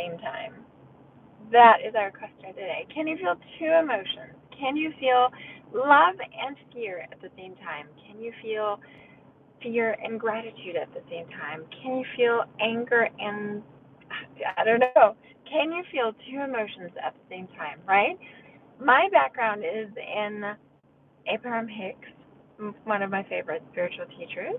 same time? That is our question today. Can you feel two emotions? Can you feel love and fear at the same time? Can you feel fear and gratitude at the same time? Can you feel anger and, I don't know, can you feel two emotions at the same time, right? My background is in Abraham Hicks, one of my favorite spiritual teachers,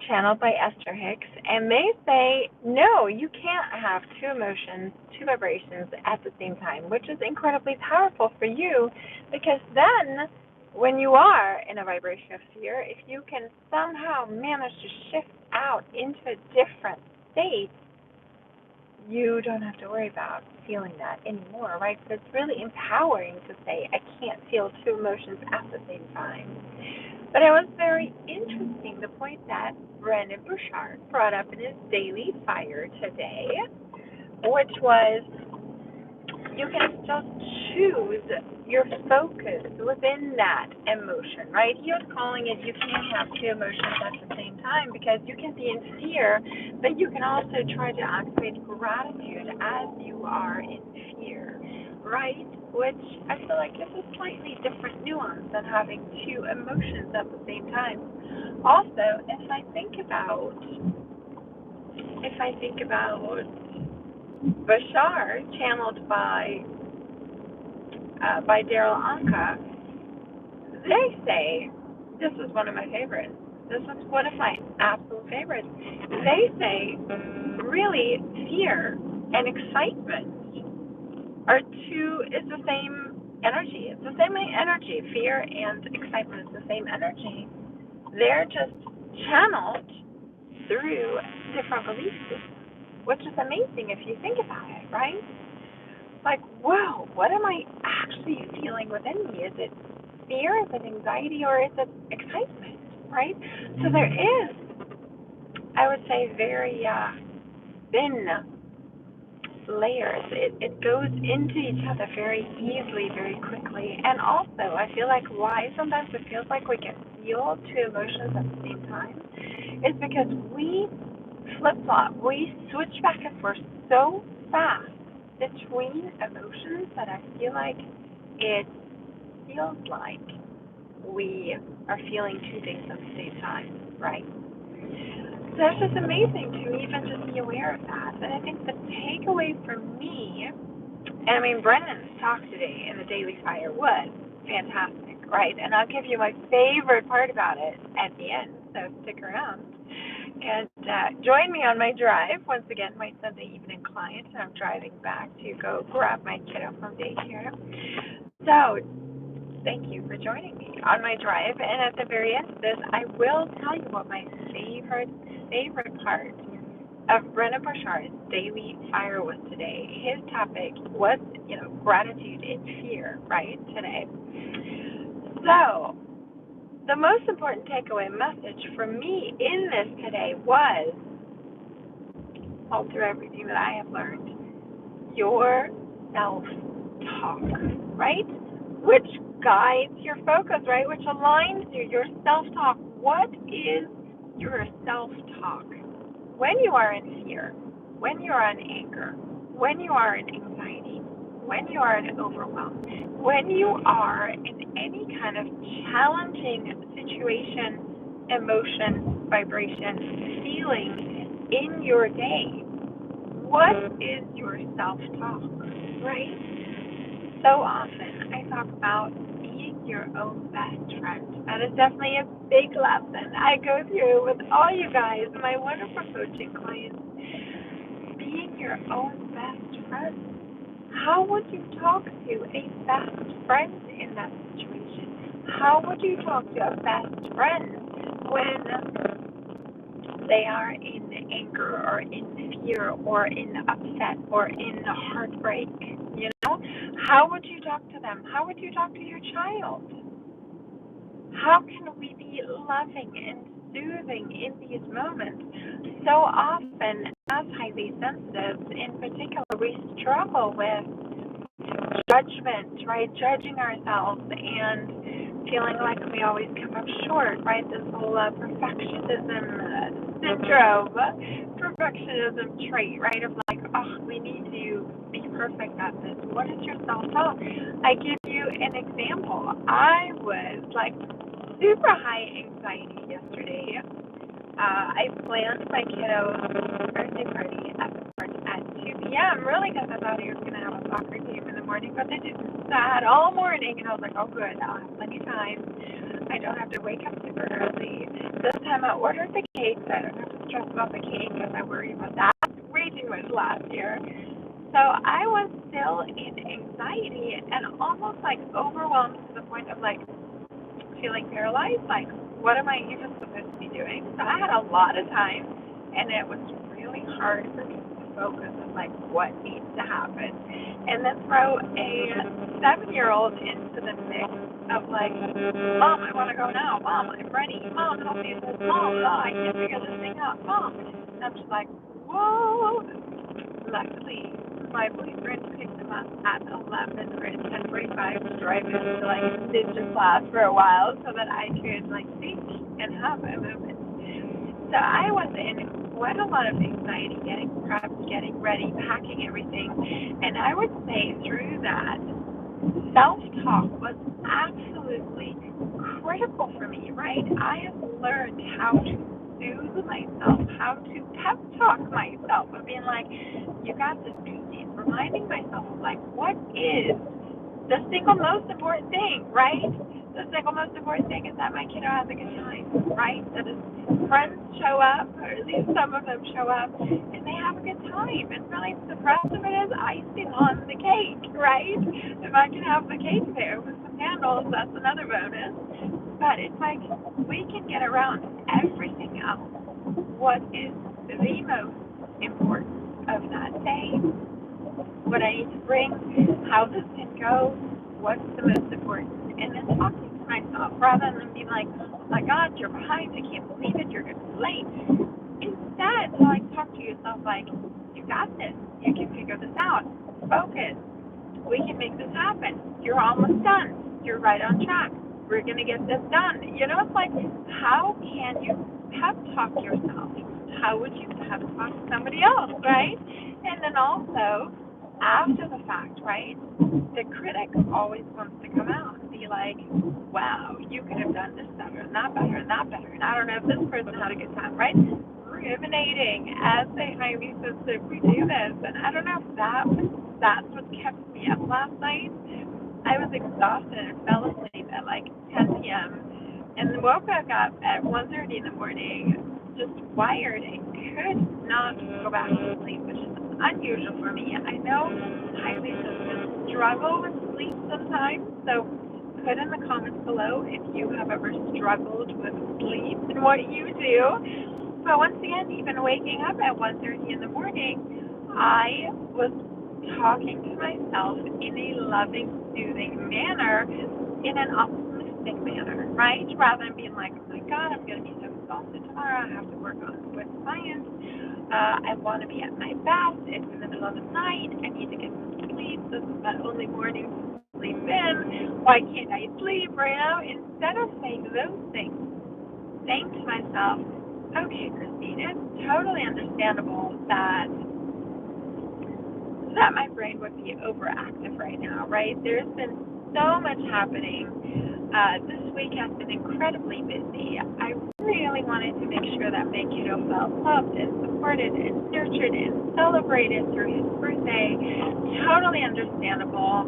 channeled by Esther Hicks, and they say, no, you can't have two emotions, two vibrations at the same time, which is incredibly powerful for you, because then when you are in a vibration of fear, if you can somehow manage to shift out into a different state, you don't have to worry about feeling that anymore, right? So it's really empowering to say, I can't feel two emotions at the same time. But it was very interesting, the point that Bashar brought up in his daily fire today, which was you can just choose your focus within that emotion, right? He was calling it you can't have two emotions at the same time because you can be in fear, but you can also try to activate gratitude as you are in fear, right? Which I feel like is a slightly different nuance than having two emotions at the same time. Also, if I think about Bashar, channeled by Daryl Anka, they say, this is one of my favorites. This is one of my absolute favorites. They say, really, fear and excitement is the same energy. It's the same energy. Fear and excitement is the same energy. They're just channeled through different belief systems, which is amazing if you think about it, right? Like, whoa, what am I actually feeling within me? Is it fear? Is it anxiety? Or is it excitement, right? So there is, I would say, very thin layers. It goes into each other very easily, very quickly. And also, I feel like why sometimes it feels like we can feel two emotions at the same time is because we flip-flop. We switch back and forth so fast between emotions that I feel like it feels like we are feeling two things at the same time, right? So it's just amazing to even just be aware of that. And I think the takeaway for me, and I mean, Brendan's talk today in the Daily Fire was fantastic, right? And I'll give you my favorite part about it at the end, so stick around. And join me on my drive. Once again, my Sunday evening client. I'm driving back to go grab my kiddo from daycare. So thank you for joining me on my drive. And at the very end of this, I will tell you what my favorite part of Brendan Bashar's Daily Fire was today. His topic was, gratitude and fear, right, today. So the most important takeaway message for me in this today was, all through everything that I have learned, your self-talk, right? Which guides your focus, right? Which aligns you, your self-talk. What is your self-talk? When you are in fear, when you are in anger, when you are in anxiety, when you are in overwhelm, when you are in any kind of challenging situation, emotion, vibration, feeling in your day, what is your self-talk, right? So often I talk about being your own best friend. That is definitely a big lesson I go through with all you guys, my wonderful coaching clients. Being your own best friend. How would you talk to a best friend in that situation? How would you talk to a best friend when they are in anger or in fear or in upset or in heartbreak? How would you talk to them? How would you talk to your child? How can we be loving and soothing in these moments? So often, as highly sensitive, in particular, we struggle with judgment, right? Judging ourselves and feeling like we always come up short, right? This whole perfectionism syndrome, perfectionism trait, right? Of like, oh, we need to be perfect at this. What is your self-talk? I give you an example. I was like super high anxiety yesterday. I planned my kiddo's birthday party at 2 p.m. really because I thought he was going to have a soccer game in the morning, but they didn't. So I had all morning, and I was like, oh, good, I'll have plenty of time. I don't have to wake up super early. This time I ordered the cake, so I don't have to stress about the cake because I worry about that way too much last year. So I was still in anxiety and almost like overwhelmed to the point of like feeling paralyzed. Like, what am I even supposed to be doing? So I had a lot of time, and it was really hard for me to focus on like what needs to happen. And then throw a 7-year-old into the mix of like, Mom, I want to go now. Mom, I'm ready. Mom, help me with this. Mom, oh, I can't figure this thing out. Mom. And I'm just like, whoa. Luckily, my boyfriend picked him up at 11 or at 10:45 to drive him to like ninja class for a while so that I could like think and have a moment. So I was in quite a lot of anxiety, getting prepped, getting ready, packing everything. And I would say through that, self-talk was absolutely critical for me, right? I have learned how to soothe myself, how to pep talk myself, of being like, you got this, Christine. Reminding myself of like, what is the single most important thing, right? The single most important thing is that my kiddo has a good time, right? That his friends show up, or at least some of them show up, and they have a good time. And really, the rest of it is icing on the cake, right? If I can have the cake there with some candles, that's another bonus. But it's like we can get around everything else. What is the most important of that day? What I need to bring, how this can go, what's the most important, and then talking to myself rather than being like, oh my God, you're behind, I can't believe it, you're going to be late. Instead, like, talk to yourself like, you got this, you can figure this out, focus, we can make this happen, you're almost done, you're right on track, we're going to get this done. You know, it's like, how can you pep talk yourself? How would you pep talk somebody else, right? And then also, after the fact, right, the critic always wants to come out and be like, wow, you could have done this better and that better and that better. And I don't know if this person had a good time, right? Ruminating as they highly sensitive, we do this. And I don't know if that's what kept me up last night. I was exhausted and fell asleep at like 10 p.m. and then woke back up at 1:30 in the morning, just wired and could not go back to sleep, which is unusual for me. I know highly sensitive struggle with sleep sometimes, so put in the comments below if you have ever struggled with sleep and what you do. But once again, even waking up at 1:30 in the morning, I was talking to myself in a loving, soothing manner, in an optimistic manner, right? Rather than being like, oh my God, I'm going to be so exhausted tomorrow, I have to work on with science, I want to be at my best, it's in the middle of the night, I need to get some sleep, this is my only morning to sleep in, why can't I sleep right now? Instead of saying those things, saying to myself, okay, Christine, it's totally understandable that my brain would be overactive right now, right? There's been so much happening. This week has been incredibly busy. I really wanted to make sure that my kiddo felt loved and supported and nurtured and celebrated through his birthday. Totally understandable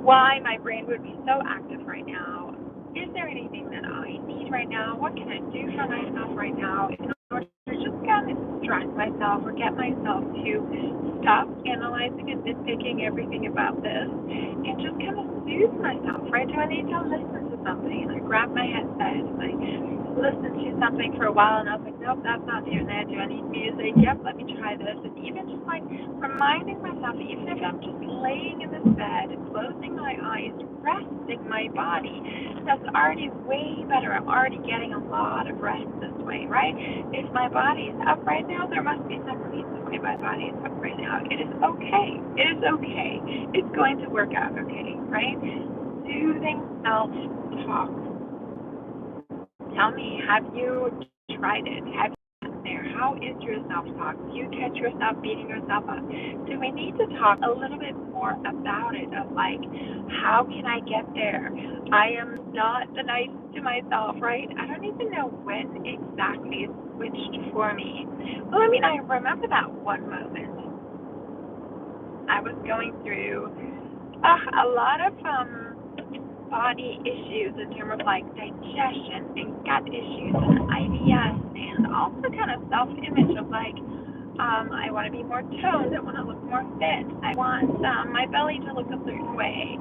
why my brain would be so active right now. Is there anything that I need right now? What can I do for myself right now in order to just kind of distract myself or get myself to stop analyzing and nitpicking everything about this and just kind of soothe myself, right? Do I need to listen to something? And I grab my headset and I listen to something for a while and I was like, nope, that's not doing that. Do I need music? Yep, let me try this. And even just like reminding myself, even if I'm just laying in this bed, closing my eyes, resting my body, that's already way better. I'm already getting a lot of rest this way, right? If my body is up right now, there must be some reason why my body is up right now. It is okay. It is okay. It's going to work out okay, right? Soothing self-talk. Tell me, have you tried it? Have you been there? How is your self-talk? Do you catch yourself beating yourself up? Do we need to talk a little bit more about it of like, how can I get there? I am not the nice to myself, right? I don't even know when exactly it switched for me. Well, I mean, I remember that one moment. I was going through a lot of body issues in terms of like digestion and gut issues and IBS and also kind of self-image of like I want to be more toned, I want to look more fit, I want my belly to look a certain way,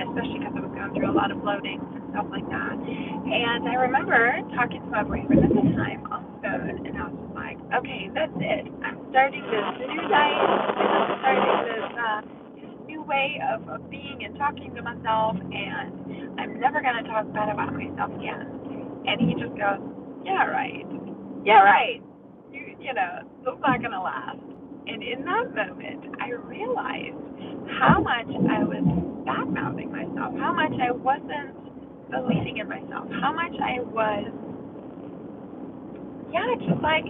especially because I was going through a lot of bloating and stuff like that. And I remember talking to my boyfriend at the time on the phone, and I was just like, okay, that's it. I'm starting this new diet, and I'm starting this new way of being and talking to myself, and I'm never going to talk bad about myself again. And he just goes, yeah, right. Yeah, right. You know, it's not going to last. And in that moment, I realized how much I was bad-mouthing myself, how much I wasn't believing in myself, how much I was, just like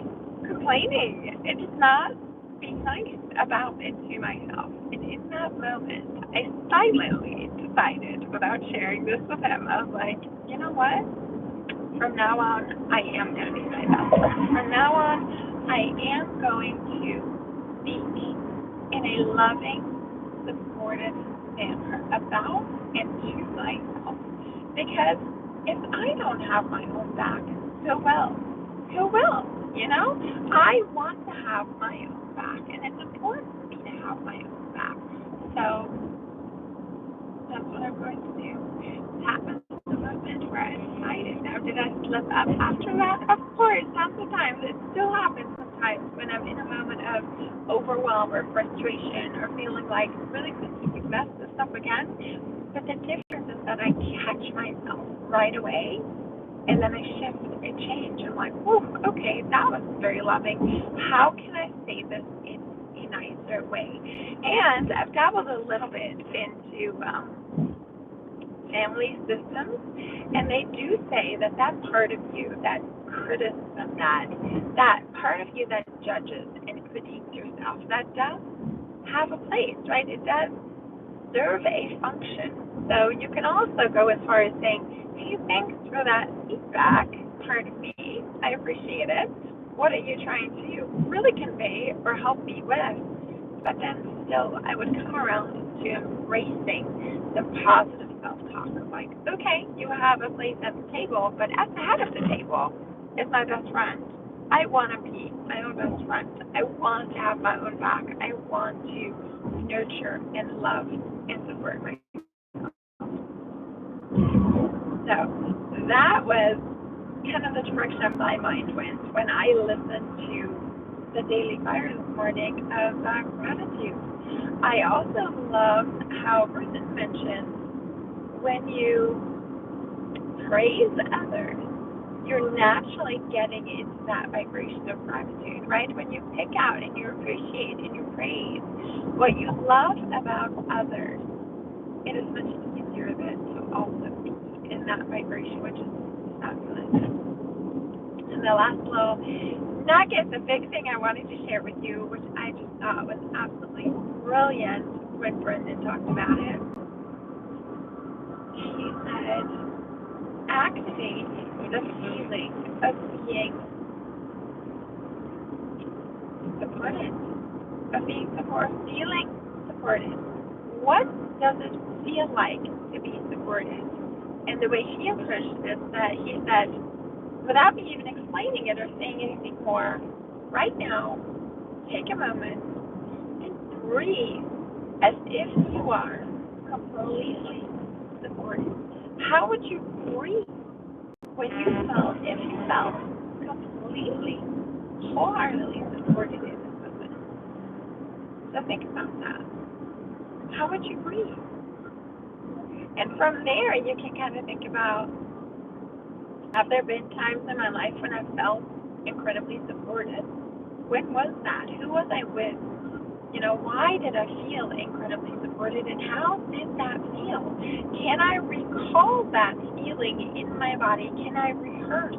complaining and just not being nice about it to myself. And in that moment, I silently decided, without sharing this with him, I was like, you know what? From now on, I am going to be my best friend. From now on, I am going to speak in a loving, supportive manner about and to myself. Because if I don't have my own back, who will? Who will? You know? I want to have my own back, and it's important for me to have my own back. So that's what I'm going to do. Tap into the moment where I decided. Now, did I slip up after that? Of course, lots of times. It still happens sometimes when I'm in a moment of overwhelm or frustration or feeling like, really, you messed this up again? But the difference is that I catch myself right away, and then I shift and change. I'm like, whew, okay, that was very loving. How can I say this in a nicer way? And I've dabbled a little bit into family systems, and they do say that that part of you, that criticism, that part of you that judges and critiques yourself, that does have a place, right? It does serve a function. So you can also go as far as saying, hey, thanks for that feedback, part of me. I appreciate it. What are you trying to really convey or help me with? But then still, I would come around to embracing the positive self-talk of like, okay, you have a place at the table, but at the head of the table is my best friend. I want to be my own best friend. I want to have my own back. I want to nurture and love and support myself. So that was kind of the direction my mind went when I listened to the Daily Fire this morning of gratitude. I also loved how Bridget mentioned when you praise others, you're naturally getting into that vibration of gratitude, right? When you pick out and you appreciate and you praise what you love about others, it is much easier then to also be in that vibration, which is fabulous. And the last little nugget, the big thing I wanted to share with you, which I just thought was absolutely brilliant when Brendan talked about it. He said, activate the feeling of being supported, feeling supported. What does it feel like to be supported? And the way he approached this, that he said, without me even explaining it or saying anything more, right now, take a moment and breathe as if you are completely supported. How would you breathe when you felt completely, wholeheartedly supported in this moment? So think about that. How would you breathe? And from there, you can kind of think about, have there been times in my life when I felt incredibly supported? When was that? Who was I with? You know, why did I feel incredibly supported, and how did that feel? Can I recall that feeling in my body? Can I rehearse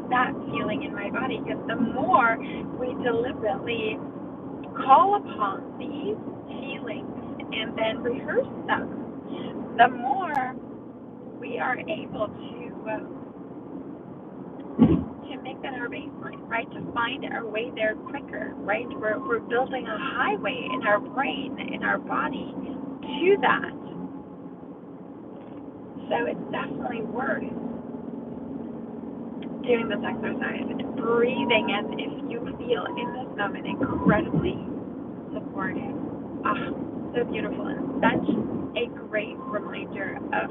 that feeling in my body. Because the more we deliberately call upon these feelings and then rehearse them, the more we are able to make that our baseline, right? To find our way there quicker, right? We're building a highway in our brain, in our body to that. So it's definitely worth doing this exercise and breathing as if you feel in this moment incredibly supported. So beautiful, and such a great reminder of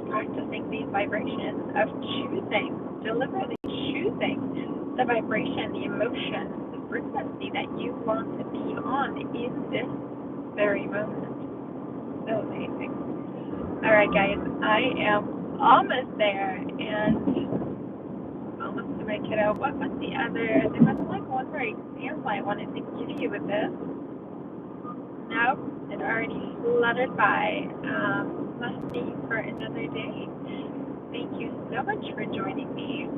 practicing these vibrations, of choosing, deliberately choosing the vibration, the emotion, the frequency that you want to be on in this very moment. So amazing. All right, guys, I am almost there, and almost to my kiddo. What was the other? There was like one more example I wanted to give you with this. Nope, it already fluttered by. Must be for another day. Thank you so much for joining me.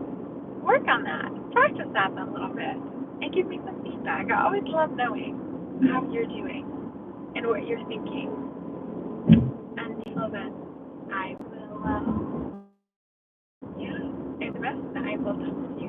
Work on that. Practice that a little bit. And give me some feedback. I always love knowing how you're doing and what you're thinking. Until then, I will, and the rest, I will talk to you